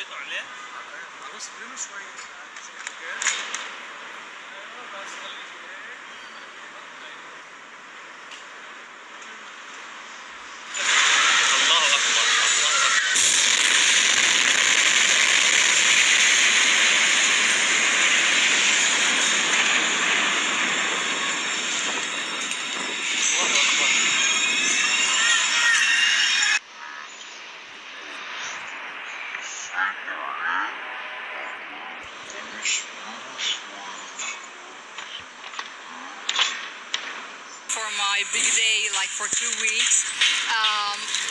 حطيته عليه؟ بس خلينا شوي بس الله اكبر الله اكبر. الله اكبر. For my big day, like for 2 weeks,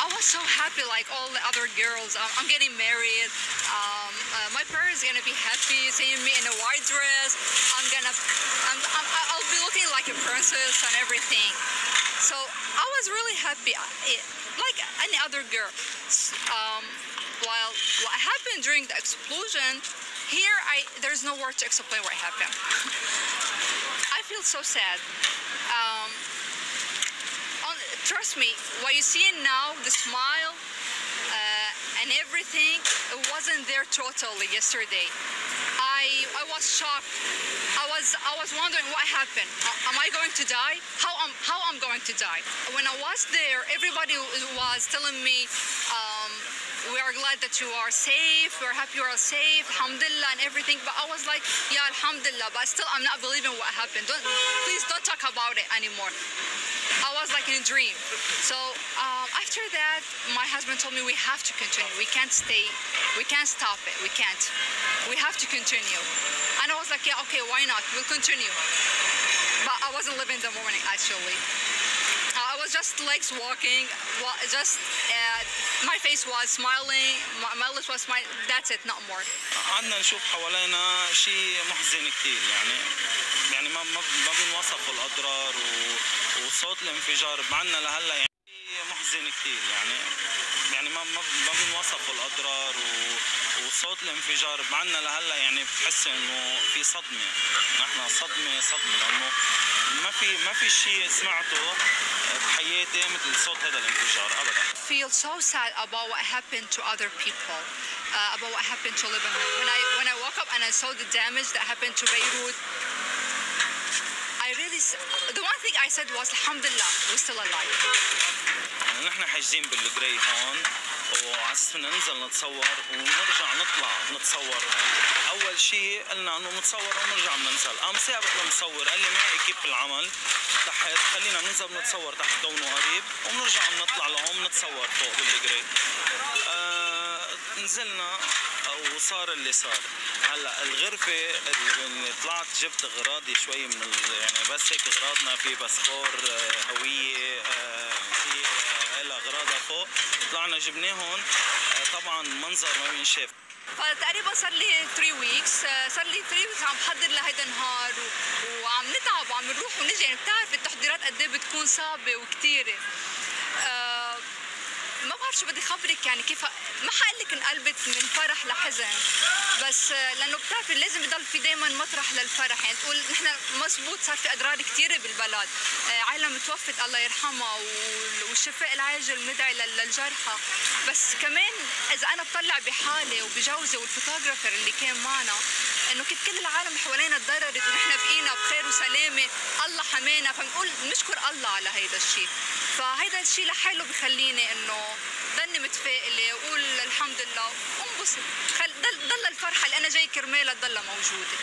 I was so happy, like all the other girls. I'm getting married. My parents are gonna be happy seeing me in a white dress. I'll be looking like a princess and everything. So I was really happy, like any other girl. While what happened during the explosion, here there's no word to explain what happened. I feel so sad. Trust me, what you see now, the smile and everything, it wasn't there totally yesterday. I was shocked. I was wondering what happened. Am I going to die? How I'm going to die? When I was there, everybody was telling me, we are glad that you are safe, we're happy you are safe, alhamdulillah and everything, but I was like, yeah, alhamdulillah, but still I'm not believing what happened. Please don't talk about it anymore. I was like in a dream. So after that, my husband told me we have to continue. We can't stay, we can't stop it, we can't. We have to continue. And I was like, yeah, okay, why not? We'll continue. But I wasn't living the morning actually. I was just legs walking, my face was smiling, my lips was smiling, that's it, not more. عندنا نشوف حوالينا شيء محزن كثير، يعني ما بنوصف الأضرار وصوت الانفجار بعنا لهلا يعني محزن كثير، يعني ما بنوصف الأضرار وصوت الانفجار بعنا لهلا، يعني بتحس إنه في صدمة، نحن صدمة لأنه ما في شيء سمعته بحياتي مثل صوت هذا الانفجار أبدا. I feel so sad about what happened to other people, about what happened to Lebanon. When I woke up and I saw the damage that happened to Beirut, the one thing I said was, Alhamdulillah, we're still alive. نحن حاجزين بالجري هون وعلى اساس بدنا ننزل نتصور ونرجع نطلع نتصور. اول شيء قلنا انه نتصور ونرجع بننزل، قام سابق المصور قال لي معي اكيب بالعمل تحت، خلينا ننزل نتصور تحت كونه قريب وبنرجع بنطلع لهون نتصور فوق بالجري. نزلنا وصار اللي صار. هلا الغرفه اللي طلعت جبت اغراضي شوي من يعني بس هيك اغراضنا، في باسبور، هويه، في لها اغراضها فوق، طلعنا جبناهم. طبعا منظر ما بينشاف. فتقريبا صار لي 3 ويكس، صار لي 3 ويكس عم بحضر لهيدا النهار وعم نتعب وعم نروح ونجي، يعني بتعرف التحضيرات قد ايه بتكون صعبه وكثيره. ما بعرف شو بدي خبرك، يعني كيف ما حقول لك انقلبت من فرح لحزن، بس لانه بتعرفي لازم يضل في دائما مطرح للفرح، يعني تقول نحن مزبوط صار في اضرار كثيره بالبلد، عائله توفت الله يرحمها والشفاء العاجل بندعي للجرحى، بس كمان اذا انا بطلع بحالي وبجوزي والفوتوغرافر اللي كان معنا انه كنت كل العالم حوالينا تضررت ونحن بقينا بخير وسلامه، الله حمانا، فبنقول نشكر الله على هيدا الشيء. فهيدا الشيء لحاله بخليني انه ضلني متفائله واقول الحمد لله وانبسط، ضل الفرحه اللي انا جاي كرمالها تضلها موجوده.